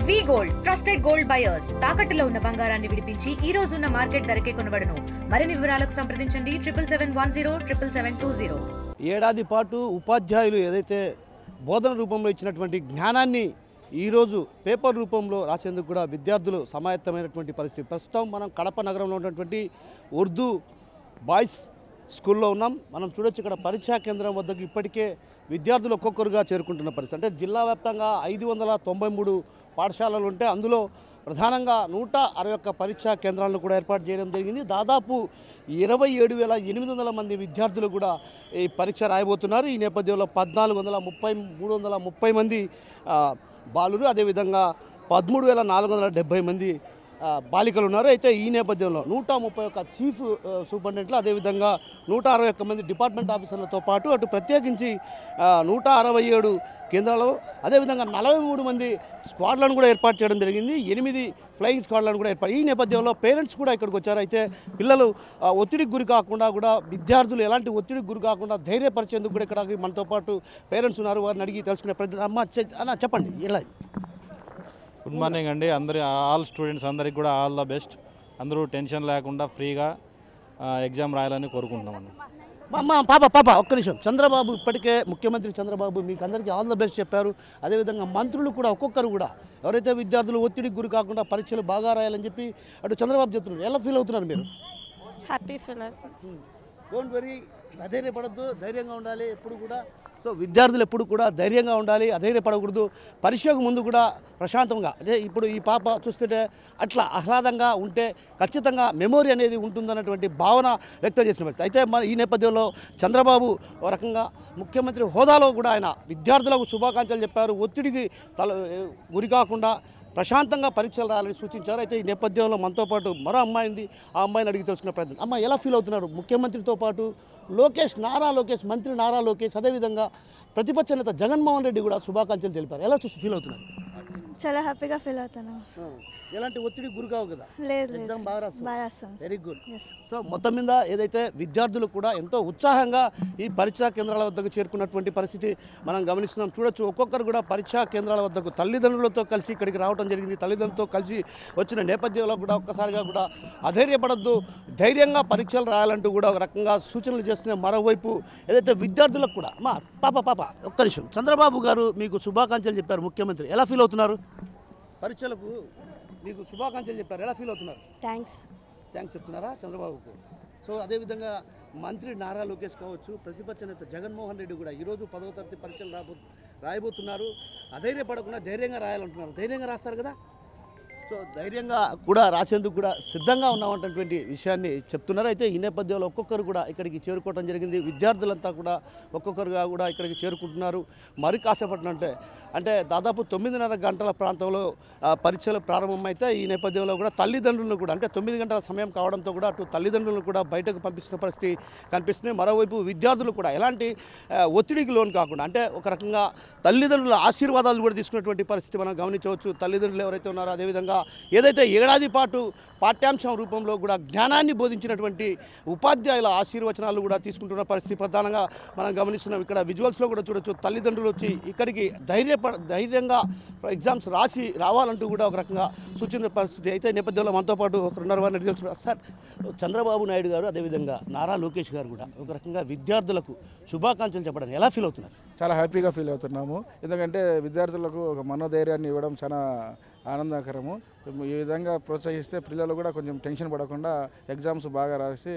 వి gold trusted gold buyers తాకట్టులో ఉన్న బంగారాన్ని విడిపించి ఈ రోజు ఉన్న మార్కెట్ ధరకే కొనబడును. మరిన్ని వివరాలకు సంప్రదించండి 77107720. ఏడాది పాటు ఉపాధ్యాయులు ఏదైతే బోధన రూపంలో ఇచ్చినటువంటి జ్ఞానాన్ని ఈరోజు పేపర్ రూపంలో రాసేందుకు కూడా విద్యార్థులు సమాయత్తమైనటువంటి పరిస్థితి. ప్రస్తుతం మనం కడప నగరంలో ఉన్నటువంటి ఉర్దూ బాయ్స్ స్కూల్లో ఉన్నాం. మనం చూడొచ్చు ఇక్కడ పరీక్షా కేంద్రం వద్దకు ఇప్పటికే విద్యార్థులు ఒక్కొక్కరుగా చేరుకుంటున్న పరిస్థితి. అంటే జిల్లా వ్యాప్తంగా 593 పాఠశాలలు ఉంటే అందులో ప్రధానంగా 161 పరీక్షా కేంద్రాలను కూడా ఏర్పాటు చేయడం జరిగింది. దాదాపు 27,800 మంది విద్యార్థులు కూడా ఈ పరీక్ష రాయబోతున్నారు. ఈ నేపథ్యంలో 330 మంది బాలురు, అదేవిధంగా 13,470 మంది బాలికలు ఉన్నారు. అయితే ఈ నేపథ్యంలో 131 చీఫ్ సూపరింటెండెంట్లు, అదేవిధంగా 161 మంది డిపార్ట్మెంట్ ఆఫీసర్లతో పాటు అటు ప్రత్యేకించి 167 కేంద్రాలు, అదేవిధంగా 43 మంది స్క్వాడ్లను కూడా ఏర్పాటు చేయడం జరిగింది. 8 ఫ్లయింగ్ స్క్వాడ్లను కూడా ఏర్పాటు. ఈ నేపథ్యంలో పేరెంట్స్ కూడా ఇక్కడికి వచ్చారు. అయితే పిల్లలు ఒత్తిడికి గురి కాకుండా కూడా, విద్యార్థులు ఎలాంటి ఒత్తిడికి గురి కాకుండా ధైర్యపరిచేందుకు కూడా ఇక్కడ మనతో పాటు పేరెంట్స్ ఉన్నారు. వారిని అడిగి తెలుసుకునే ప్రయత్నం. అన్న చెప్పండి, ఎలా? గుడ్ మార్నింగ్ అండి. ఆల్ స్టూడెంట్స్ అందరికి కూడా ఆల్ ద బెస్ట్. అందరూ టెన్షన్ లేకుండా ఫ్రీగా ఎగ్జామ్ రాయాలని కోరుకుంటున్నామండి. పాప ఒక్క నిమిషం. చంద్రబాబు ఇప్పటికే ముఖ్యమంత్రి చంద్రబాబు మీకు అందరికీ ఆల్ ద బెస్ట్ చెప్పారు. అదేవిధంగా మంత్రులు కూడా ఒక్కొక్కరు కూడా ఎవరైతే విద్యార్థులు ఒత్తిడికి గురి కాకుండా పరీక్షలు బాగా రాయాలని చెప్పి అటు చంద్రబాబు చెప్తున్నారు. ఎలా ఫీల్ అవుతున్నారు మీరు? హ్యాపీ ఫీల్ అవుతుంది. డోంట్ వరీ, అధైర్యపడద్దు, ధైర్యంగా ఉండాలి ఎప్పుడు కూడా. సో విద్యార్థులు ఎప్పుడు కూడా ధైర్యంగా ఉండాలి, అధైర్యపడకూడదు. పరీక్షకు ముందు కూడా ప్రశాంతంగా, అదే ఇప్పుడు ఈ పాప చూస్తుంటే అట్లా ఆహ్లాదంగా ఉంటే ఖచ్చితంగా మెమొరీ అనేది ఉంటుందన్నటువంటి భావన వ్యక్తం చేసిన పరిస్థితి. అయితే మన ఈ నేపథ్యంలో చంద్రబాబు ఒక రకంగా ముఖ్యమంత్రి హోదాలో కూడా ఆయన విద్యార్థులకు శుభాకాంక్షలు చెప్పారు. ఒత్తిడికి గురి కాకుండా ప్రశాంతంగా పరీక్షలు రాయాలని సూచించారు. అయితే ఈ నేపథ్యంలో మనతో పాటు మరో అమ్మాయి ఉంది. ఆ అమ్మాయిని అడిగి తెలుసుకునే ప్రయత్నం. అమ్మ, ఎలా ఫీల్ అవుతున్నారు? ముఖ్యమంత్రితో పాటు నారా లోకేష్, మంత్రి నారా లోకేష్, అదేవిధంగా ప్రతిపక్ష నేత జగన్మోహన్ రెడ్డి కూడా శుభాకాంక్షలు తెలిపారు. ఎలా ఫీల్ అవుతున్నారు? చాలా హ్యాపీగా ఫీల్ అవుతున్నాను. ఎలాంటి ఒత్తిడి గురి కావు కదా? లేదు, ఎగ్జామ్ బాగా రాస్తాం. Very good. Yes. సో మొత్తం మీద ఏదైతే విద్యార్థులు కూడా ఎంతో ఉత్సాహంగా ఈ పరీక్షా కేంద్రాల వద్దకు చేరుకున్నటువంటి పరిస్థితి మనం గమనిస్తున్నాం. చూడొచ్చు, ఒక్కొక్కరు కూడా పరీక్షా కేంద్రాల వద్దకు తల్లిదండ్రులతో కలిసి ఇక్కడికి రావడం జరిగింది. తల్లిదండ్రులతో కలిసి వచ్చిన నేపథ్యంలో కూడా ఒక్కసారిగా కూడా అధైర్యపడద్దు, ధైర్యంగా పరీక్షలు రాయాలంటూ కూడా ఒక రకంగా సూచనలు చేస్తున్న మరోవైపు ఏదైతే విద్యార్థులకు కూడా పాప ఒక్క నిమిషం. చంద్రబాబు గారు మీకు శుభాకాంక్షలు చెప్పారు ముఖ్యమంత్రి. ఎలా ఫీల్ అవుతున్నారు? పరీక్షలకు మీకు శుభాకాంక్షలు చెప్పారు. ఎలా ఫీల్ అవుతున్నారు? థ్యాంక్స్ చెప్తున్నారా చంద్రబాబుకు? సో అదేవిధంగా మంత్రి నారా లోకేష్ కావచ్చు, ప్రతిపక్ష నేత జగన్మోహన్ రెడ్డి కూడా ఈరోజు 10వ తరగతి పరీక్షలు రాయబోతున్నారు. అధైర్యపడకుండా ధైర్యంగా రాయాలంటున్నారు. ధైర్యంగా రాస్తారు కదా? సో ధైర్యంగా కూడా రాసేందుకు కూడా సిద్ధంగా ఉన్నామన్నటువంటి విషయాన్ని చెప్తున్నారు. అయితే ఈ నేపథ్యంలో ఒక్కొక్కరు కూడా ఇక్కడికి చేరుకోవడం జరిగింది. విద్యార్థులంతా కూడా ఒక్కొక్కరుగా కూడా ఇక్కడికి చేరుకుంటున్నారు. మరి కాసేపట్లంటే అంటే దాదాపు 9:30 గంటల ప్రాంతంలో పరీక్షలు ప్రారంభమైతే ఈ నేపథ్యంలో కూడా తల్లిదండ్రులను కూడా, అంటే 9 గంటల సమయం కావడంతో కూడా అటు తల్లిదండ్రులను కూడా బయటకు పంపిస్తున్న పరిస్థితి కనిపిస్తుంది. మరోవైపు విద్యార్థులు కూడా ఎలాంటి ఒత్తిడికి లోను కాకుండా, అంటే ఒక రకంగా తల్లిదండ్రుల ఆశీర్వాదాలు కూడా తీసుకున్నటువంటి పరిస్థితి మనం గమనించవచ్చు. తల్లిదండ్రులు ఎవరైతే ఉన్నారో, అదేవిధంగా ఏదైతే ఏడాది పాటు పాఠ్యాంశం రూపంలో కూడా జ్ఞానాన్ని బోధించినటువంటి ఉపాధ్యాయుల ఆశీర్వచనాలు కూడా తీసుకుంటున్న పరిస్థితి ప్రధానంగా మనం గమనిస్తున్నాం. ఇక్కడ విజువల్స్లో కూడా చూడొచ్చు, తల్లిదండ్రులు వచ్చి ఇక్కడికి ధైర్యంగా ఎగ్జామ్స్ రావాలంటూ కూడా ఒక రకంగా సూచించిన పరిస్థితి. అయితే నేపథ్యంలో మనతో పాటు ఒకరున్నారు. వారిని తెలుసుకున్నారు. సార్, చంద్రబాబు నాయుడు గారు అదేవిధంగా నారా లోకేష్ గారు కూడా ఒక రకంగా విద్యార్థులకు శుభాకాంక్షలు చెప్పడానికి ఎలా ఫీల్ అవుతున్నారు? చాలా హ్యాపీగా ఫీల్ అవుతున్నాము. ఎందుకంటే విద్యార్థులకు ఒక మనోధైర్యాన్ని ఇవ్వడం చాలా ఆనందకరము. ఈ విధంగా ప్రోత్సహిస్తే పిల్లలు కూడా కొంచెం టెన్షన్ పడకుండా ఎగ్జామ్స్ బాగా రాసి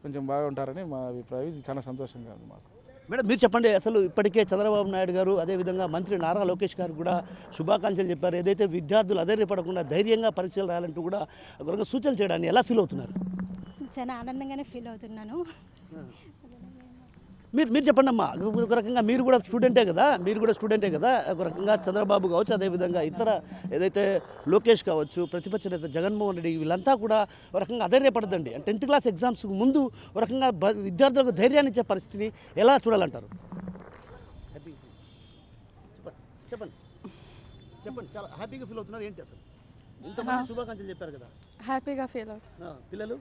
కొంచెం బాగా ఉంటారని మా అభిప్రాయం. ఇది చాలా సంతోషంగా ఉంది మాకు. మేడం, మీరు చెప్పండి, అసలు ఇప్పటికే చంద్రబాబు నాయుడు గారు అదేవిధంగా మంత్రి నారా లోకేష్ గారు కూడా శుభాకాంక్షలు చెప్పారు. ఏదైతే విద్యార్థులు అధైర్యపడకుండా ధైర్యంగా పరీక్షలు రాయాలంటూ కూడా ఒక సూచన చేయడాన్ని ఎలా ఫీల్ అవుతున్నారు? చాలా ఆనందంగానే ఫీల్ అవుతున్నాను. మీరు చెప్పండి అమ్మా. ఒక రకంగా మీరు కూడా స్టూడెంటే కదా, ఒక రకంగా చంద్రబాబు కావచ్చు, అదేవిధంగా ఇతర ఏదైతే లోకేష్ కావచ్చు, ప్రతిపక్ష నేత జగన్మోహన్ రెడ్డి, వీళ్ళంతా కూడా ఒక రకంగా అధైర్యపడదండి. 10th క్లాస్ ఎగ్జామ్స్కి ముందు ఒక రకంగా విద్యార్థులకు ధైర్యాన్ని ఇచ్చే పరిస్థితిని ఎలా చూడాలంటారు? చెప్పండి. చాలా హ్యాపీగా ఫీల్ అవుతున్నారు. ఏంటి అసలు ఇంతమంది శుభాకాంక్షలు చెప్పారు కదా? హ్యాపీగా ఫీల్ అవుతుంది.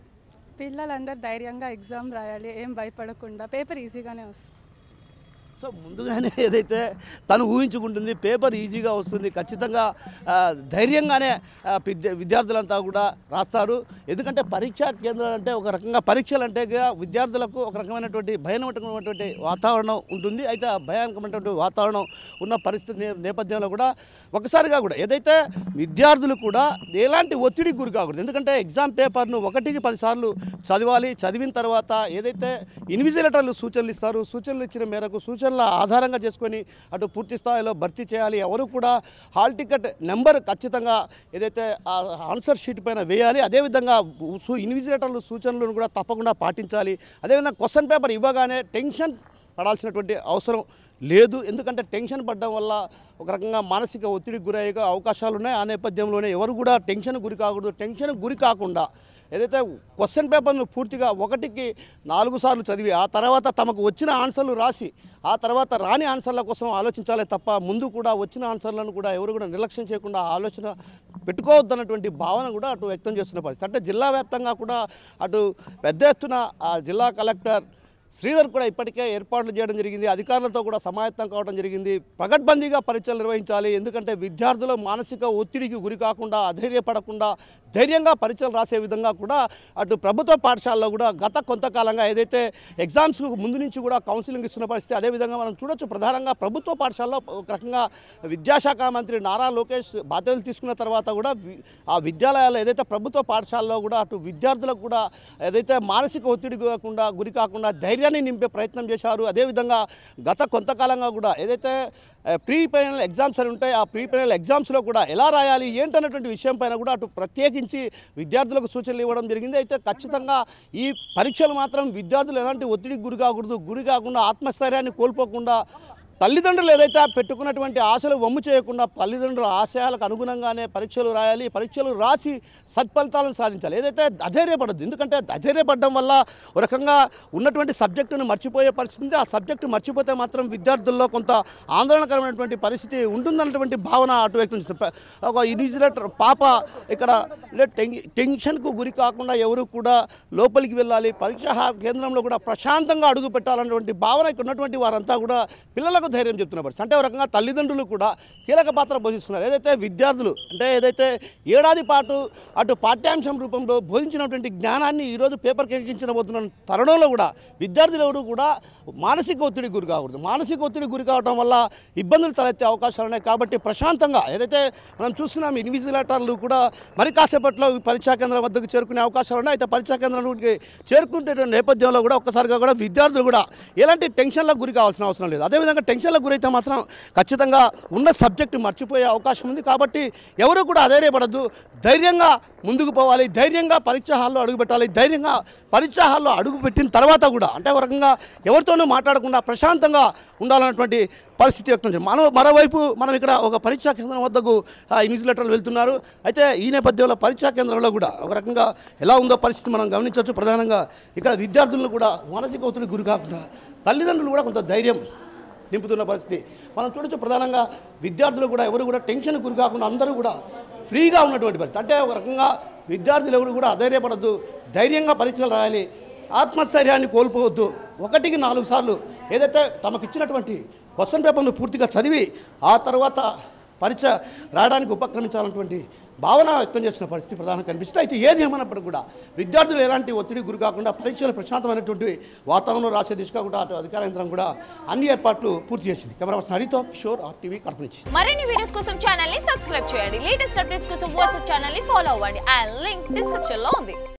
పిల్లలందరూ ధైర్యంగా ఎగ్జామ్ రాయాలి, ఏం భయపడకుండా. పేపర్ ఈజీగానే వస్తుంది. సో ముందుగానే ఏదైతే తను ఊహించుకుంటుంది పేపర్ ఈజీగా వస్తుంది, ఖచ్చితంగా ధైర్యంగానే విద్యార్థులంతా కూడా రాస్తారు. ఎందుకంటే పరీక్షా కేంద్రాలు అంటే ఒక రకంగా పరీక్షలు అంటే విద్యార్థులకు ఒక రకమైనటువంటి భయానకమైనటువంటి వాతావరణం ఉంటుంది. అయితే ఆ భయానకమైనటువంటి వాతావరణం ఉన్న పరిస్థితి నేపథ్యంలో కూడా ఒకసారిగా కూడా ఏదైతే విద్యార్థులు కూడా ఎలాంటి ఒత్తిడికి గురి కాకూడదు. ఎందుకంటే ఎగ్జామ్ పేపర్ను 1కి 10 సార్లు చదవాలి. చదివిన తర్వాత ఏదైతే ఇన్విజిలేటర్లు సూచనలు ఇస్తారు, సూచనలు ఇచ్చిన మేరకు సూచనల ఆధారంగా చేసుకొని అటు పూర్తి స్థాయిలో భర్తీ చేయాలి. ఎవరు కూడా హాల్ టికెట్ నెంబర్ ఖచ్చితంగా ఏదైతే ఆ ఆన్సర్ షీట్ పైన వేయాలి. అదేవిధంగా ఇన్విజిలేటర్లు సూచనలను కూడా తప్పకుండా పాటించాలి. అదేవిధంగా క్వశ్చన్ పేపర్ ఇవ్వగానే టెన్షన్ పడాల్సినటువంటి అవసరం లేదు. ఎందుకంటే టెన్షన్ పడడం వల్ల ఒక రకంగా మానసిక ఒత్తిడికి గురయ్యే అవకాశాలు ఉన్నాయి. ఆ నేపథ్యంలోనే ఎవరు కూడా టెన్షన్ గురి కాకూడదు. టెన్షన్ గురి కాకుండా ఏదైతే క్వశ్చన్ పేపర్ను పూర్తిగా 1కి 4 సార్లు చదివి ఆ తర్వాత తమకు వచ్చిన ఆన్సర్లు రాసి ఆ తర్వాత రాని ఆన్సర్ల కోసం ఆలోచించాలి తప్ప ముందు కూడా వచ్చిన ఆన్సర్లను కూడా ఎవరు కూడా నిర్లక్ష్యం చేయకుండా ఆలోచన పెట్టుకోవద్దన్నటువంటి భావన కూడా అటు వ్యక్తం చేస్తున్న పరిస్థితి. అంటే జిల్లా వ్యాప్తంగా కూడా అటు పెద్ద ఎత్తున ఆ జిల్లా కలెక్టర్ శ్రీధర్ కూడా ఇప్పటికే ఏర్పాట్లు చేయడం జరిగింది. అధికారులతో కూడా సమాయత్తం కావడం జరిగింది. పగడ్బందీగా పరీక్షలు నిర్వహించాలి. ఎందుకంటే విద్యార్థులు మానసిక ఒత్తిడికి గురి కాకుండా అధైర్యపడకుండా ధైర్యంగా పరీక్షలు రాసే విధంగా కూడా అటు ప్రభుత్వ పాఠశాలలో కూడా గత కొంతకాలంగా ఏదైతే ఎగ్జామ్స్కు ముందు నుంచి కూడా కౌన్సిలింగ్ ఇస్తున్న పరిస్థితి. అదేవిధంగా మనం చూడొచ్చు, ప్రధానంగా ప్రభుత్వ పాఠశాలలో ఒక రకంగా విద్యాశాఖ మంత్రి నారా లోకేష్ బాధ్యతలు తీసుకున్న తర్వాత కూడా ఆ విద్యాలయాల్లో ఏదైతే ప్రభుత్వ పాఠశాలలో కూడా అటు విద్యార్థులకు కూడా ఏదైతే మానసిక ఒత్తిడి గురి కాకుండా ధైర్యాన్ని నింపే ప్రయత్నం చేశారు. అదేవిధంగా గత కొంతకాలంగా కూడా ఏదైతే ప్రీ ఫైనల్ ఎగ్జామ్స్ అని ఉంటాయి, ఆ ప్రీ ఫైనల్ ఎగ్జామ్స్లో కూడా ఎలా రాయాలి ఏంటన్నటువంటి విషయం పైన కూడా అటు ప్రత్యేకించి విద్యార్థులకు సూచనలు ఇవ్వడం జరిగింది. అయితే ఖచ్చితంగా ఈ పరీక్షలు మాత్రం విద్యార్థులు ఎలాంటి ఒత్తిడికి గురి కాకూడదు, గురి కాకుండా ఆత్మస్థైర్యాన్ని కోల్పోకుండా తల్లిదండ్రులు ఏదైతే పెట్టుకున్నటువంటి ఆశలు వమ్ము చేయకుండా తల్లిదండ్రుల ఆశయాలకు అనుగుణంగానే పరీక్షలు రాయాలి. పరీక్షలు రాసి సత్ఫలితాలను సాధించాలి. ఏదైతే అధైర్యపడద్దు. ఎందుకంటే అధైర్యపడడం వల్ల ఒక రకంగా ఉన్నటువంటి సబ్జెక్టును మర్చిపోయే పరిస్థితి ఉంది. ఆ సబ్జెక్టు మర్చిపోతే మాత్రం విద్యార్థుల్లో కొంత ఆందోళనకరమైనటువంటి పరిస్థితి ఉంటుందన్నటువంటి భావన అటు వ్యక్తం చేస్తుంది. ఒక ఇన్విజిలేటర్ పాప ఇక్కడ టెన్షన్కు గురి కాకుండా ఎవరు కూడా లోపలికి వెళ్ళాలి, పరీక్షా కేంద్రంలో కూడా ప్రశాంతంగా అడుగు పెట్టాలన్నటువంటి భావన ఇక్కడ ఉన్నటువంటి వారంతా కూడా పిల్లలకు ధైర్యం చెప్తున్న పరిస్థితి. అంటే ఒక రకంగా తల్లిదండ్రులు కూడా కీలక పాత్ర పోషిస్తున్నారు. ఏదైతే విద్యార్థులు అంటే ఏదైతే ఏడాది పాటు అటు పాఠ్యాంశం రూపంలో బోధించినటువంటి జ్ఞానాన్ని ఈరోజు పేపర్కి ఎక్కించబోతున్న తరుణంలో కూడా విద్యార్థులు ఎవరు కూడా మానసిక ఒత్తిడికి గురి కాకూడదు. మానసిక ఒత్తిడికి గురి కావడం వల్ల ఇబ్బందులు తలెత్తే అవకాశాలు ఉన్నాయి. కాబట్టి ప్రశాంతంగా ఏదైతే మనం చూస్తున్నాం ఇన్విజిలేటర్లు కూడా మరి కాసేపట్లో పరీక్షా కేంద్రం వద్దకు చేరుకునే అవకాశాలు ఉన్నాయి. అయితే పరీక్షా కేంద్రానికి చేరుకుంటే నేపథ్యంలో కూడా ఒక్కసారిగా కూడా విద్యార్థులు కూడా ఎలాంటి టెన్షన్లకు గురి కావాల్సిన అవసరం లేదు. అదేవిధంగా టెన్షన్లకు గురైతే మాత్రం ఖచ్చితంగా ఉన్న సబ్జెక్టు మర్చిపోయే అవకాశం ఉంది. కాబట్టి ఎవరు కూడా అధైర్యపడద్దు, ధైర్యంగా ముందుకు పోవాలి, ధైర్యంగా పరీక్షా హాల్లో అడుగుపెట్టాలి. ధైర్యంగా పరీక్షా హాల్లో అడుగుపెట్టిన తర్వాత కూడా అంటే ఒక రకంగా ఎవరితోనూ మాట్లాడకుండా ప్రశాంతంగా ఉండాలన్నటువంటి పరిస్థితి వ్యక్తం చేయాలి. మరోవైపు మనం ఇక్కడ ఒక పరీక్షా కేంద్రం వద్దకు ఇన్విజిలేటర్లు వెళ్తున్నారు. అయితే ఈ నేపథ్యంలో పరీక్షా కేంద్రంలో కూడా ఒక రకంగా ఎలా ఉందో పరిస్థితి మనం గమనించవచ్చు. ప్రధానంగా ఇక్కడ విద్యార్థులను కూడా మానసిక ఒత్తిడికి గురి కాకుండా తల్లిదండ్రులు కూడా కొంత ధైర్యం నింపుతున్న పరిస్థితి మనం చూడొచ్చు. ప్రధానంగా విద్యార్థులు కూడా ఎవరు కూడా టెన్షన్ గురి కాకుండా అందరూ కూడా ఫ్రీగా ఉన్నటువంటి పరిస్థితి. అంటే ఒక రకంగా విద్యార్థులు ఎవరు కూడా అధైర్యపడద్దు, ధైర్యంగా పరీక్షలు రాయాలి, ఆత్మస్థైర్యాన్ని కోల్పోవద్దు. 1కి 4 సార్లు ఏదైతే తమకు ఇచ్చినటువంటి క్వశ్చన్ పేపర్ను పూర్తిగా చదివి ఆ తర్వాత పరీక్ష రాయడానికి ఉపక్రమించాలన్నటువంటి భావన వ్యక్తం చేసిన పరిస్థితి ప్రధానంగా కనిపిస్తుంది. అయితే ఏది ఏమన్నప్పటికీ కూడా విద్యార్థులు ఎలాంటి ఒత్తిడి గురి కాకుండా పరీక్షలు ప్రశాంతమైనటువంటి వాతావరణంలో రాసే దిశగా కూడా అటు అధికార యంత్రం కూడా అన్ని ఏర్పాట్లు పూర్తి చేసింది. కెమెరాపర్సన్ హరితో కిషోర్, RTV కడప నుంచి. మరిన్ని వీడియోస్ కోసం ఛానల్ ని సబ్స్క్రైబ్ చేయండి. లేటెస్ట్ అప్డేట్స్ కోసం వాట్సాప్ ఛానల్ ని ఫాలో అవ్వండి. ఆ లింక్ డిస్క్రిప్షన్ లో ఉంది.